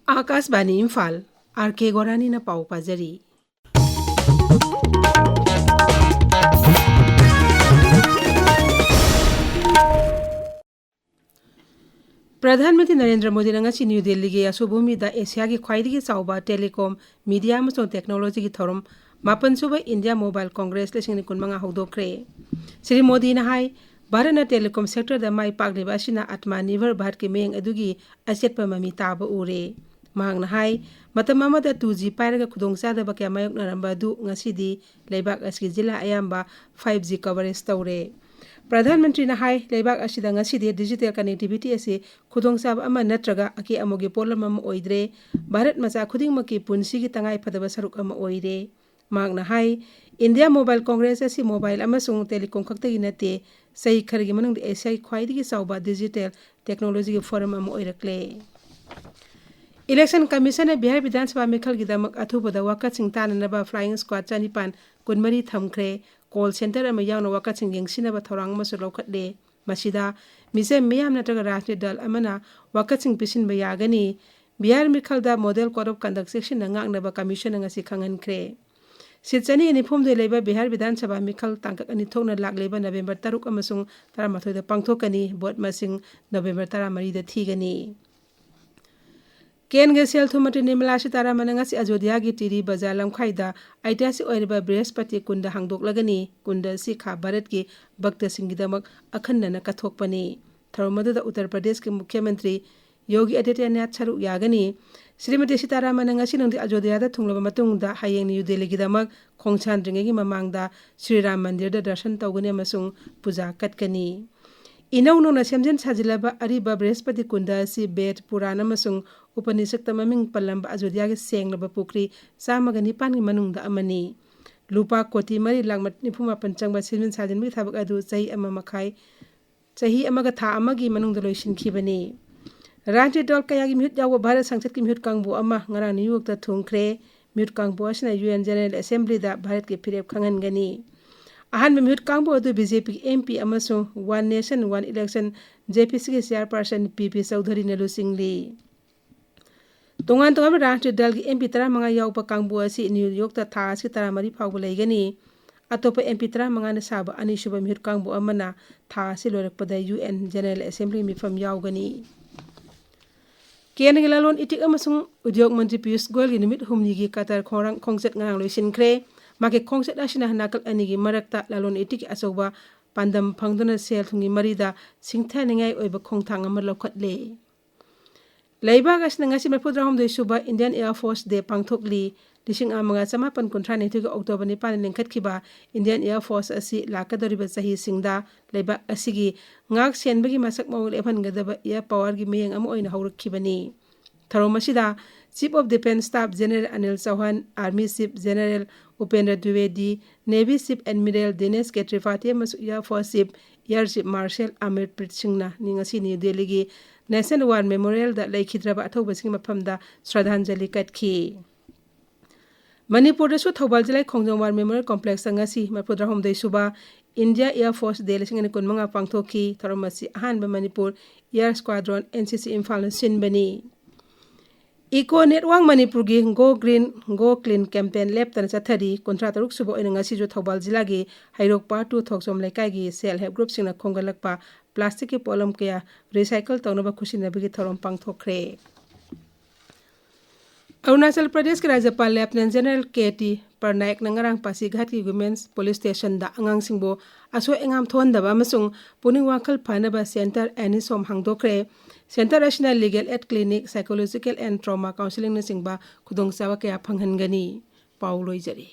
Akashvani Imphal R K गोरानी न पाव पाजरी प्रधानमंत्री नरेंद्र मोदी ने न्यू दिल्ली के असुभूमि एशिया की ख्वाइदगी चाउबा टेलीकॉम मीडिया और टेक्नोलॉजी की थौरम मापन सुब इंडिया मोबाइल कांग्रेस लिंग कुनमंगा हौदोख्रे श्री मोदी ने भारत टेलीकॉम सेक्टर माई पाकलिबा आत्मनिर्भर भारत के मेंग अदुगी अचेत ममी ताब उरे मतम 2G पायरगा खुदोंगचादबा क्या मायोकनरंबा अदु ngasidi लेबाक असकी जिला अयाम्बा 5G कवरेज तौरे प्रधानमंत्री लेबाक असिदा ngasidi डिजिटल कनेक्टिविटी असे खुदोंचाब अमा नत्रगा अके अमोगे पोलम अमा ओइद्रे भारत मचा खुदिंगमकी पुंसीगी तंगाई फदबा सरुक अमा ओइरे इंडिया मोबाइल कांग्रेस असी मोबाइल अमसुंग टेलीकॉम खक्तगी नते सही खरगी मनुंग एशिया ख्वाइदगी चाउबा डिजिटल टेक्नोलॉजी के फोरम अमा ओइरक्ले इलेक्शन कमीशन ने बिहार विधानसभा मिखलगिदमक अथुबदा वाकतसिंग ताननबा फ्लाइंग स्क्वाड 454 थमख्रे कॉल सेंटर अमा यावना वाकतसिंग येंगसिनबा थौरांग अमसु लौखटले मसिदा मिसे मियाम नत्रगा राजनीतिक दल अमना वाकतसिंग पिसिनबा यागनी बिहार मिखलदा model code of conduct section नंगांगनबा कमीशन ngasi खंगनख्रे सिटचनी निफोम दे लेबा बिहार विधानसभा मिखल तांकक अनि थोकना लागलेबा नवेंबर 3 अमसुंग 13 दा पांगथोकनी वोट मसिंग नवेंबर 13 दा थीगनी केंद्र सेल थुम मंत्री निर्मला सीतारामन अयोध्या की टिरी बाजार लमखाईदा ऐतिहासिक ओइरबा बृहस्पति कुंड हांगदोकलगनी कुंड सिखा भारत के भक्त सिंहगिदमक अखंडन कथोकपनी थरमदुदा उत्तर प्रदेश के मुख्यमंत्री योगी आदित्यनाथ सरुक यागनी श्रीमती सीतारामन नंदी अयोध्या थुंगलब मतुंगदा हयेंग न्यू दिल्लीगिदमक खोंगसानद्रिंगेगी ममांगदा श्री राम मंदिर दर्शन तौगनी अमसुंग पूजा कटकनी इनौ नौना सेमजन साजिलबा अरिबा बृहस्पति कुंड असि बेद पुराण अमसुंग उपनिषद ममिंग पल्लंबा अयोध्या के सेंगलबा पुखरी 109 की मनुंगदा अमनी लुपा कोटी मरी लाख 94 चंगबा सेमजन साजिनबी थबक अदु चही अमा मखाई चही अमगा था अमगी मनुंगदा लोइसिनखिबनी राजनीतिक दल कयागी मिहुत याव भारत संसद की मिहुत कांगबो अमा ngara न्यूयॉर्क ता थुंगख्रे मिहुत कांगबो असना यूएन जनरल असेंबली दा भारत के फिरेप खंगनगनी अहन में मिहुत कांगबो अदु बीजेपी एमपी अमसो one nation one election JPC के चेयरपर्सन पीपी चौधरी नलुसिंगली तोंगान तोंगान राष्ट्रीय दल की एमपी 15 यावपा कांगबो असि न्यूयॉर्क ता था असि 13 फावबा लेगनी अतोप एमपी 15 ने साब अनिसुबा मिहुत कांगबो अमना था असि लोरकपदा यूएन जनरल असेंबली मिफम यावगनी केंद्र के ललोन इटिक अमसुंग उद्योग मंत्री पीयूष गोयल की निमित हुमनी की कतर खोंगचत ngang लोइसिनख्रे माके खोंगचत असिना नाकल अनिगी मरक्ता ललोन इटिक अचौबा पांदम फंगदुना सेल थुंगी मरीदा सिंथानिंगाई ओइबा खोंगथांग अमा लौखटले लेबाग असना ngasi 42 सुबा इंडियन एयर फोर्स डे पांगथोकली 1953 अक्टोबर 9 लिंखटखिबा इंडियन एयर फोर्स असि लाकदोरिबा चही सिंगदा लेबाग असिगी ngak senbagi masak maw lephangadaba air power की मेयंग अमा ओइना हौरखिबनी थरोमसिदा chief of defence staff general Anil Chauhan army chief general Upendra Dwivedi navy chief admiral Dinesh K Tripathi Air Force chief air chief marshal Amarpreet सिंहना निंगसी न्यू दिल्ली की नेशनल वार मेमोरियल दा लेखिद्रबा अथौबसिंग मफमदा श्रद्धांजलि कटखी मणिपुर थौबाल जिला Khongjom War Memorial Complex ngasi 42 सुबा इंडिया एयर फोर्स डे 1915 पांगथोखी थरमसी अहानब Manipur Air Squadron NCC Imphal सिनबनी इको नेटवर्क मणिपुर की go green go clean campaign लेप्तन चथरी 53 सुबा ओइना ngasi जो थौबाल जिला की हाइरोक पार्ट 2 थोकसोम लेकाई की सेल हेल्प ग्रुप सिंगना खोंगलकपा प्लास्टिक के पोलम कया रिसाइकल तौनबा खुशिनबगी थौरम पांगथोखरे अरुणाचल प्रदेश के राज्यपाल लेफ्टिनेंट जनरल केटी परनायक नंगरांग पासीघाट की वुमेन्स पुलिस स्टेशन दा अंगांगसिंगबो असो एंगाम थोंदबा अमसुंग पुनिंग वाखल फानबा सेंटर एनिसोम हांगदोखरे सेंटर असिना legal aid clinic psychological and trauma counselling नसिंगबा खुदोंचाबा कया फंगहनगनी पाउ लोइजरी।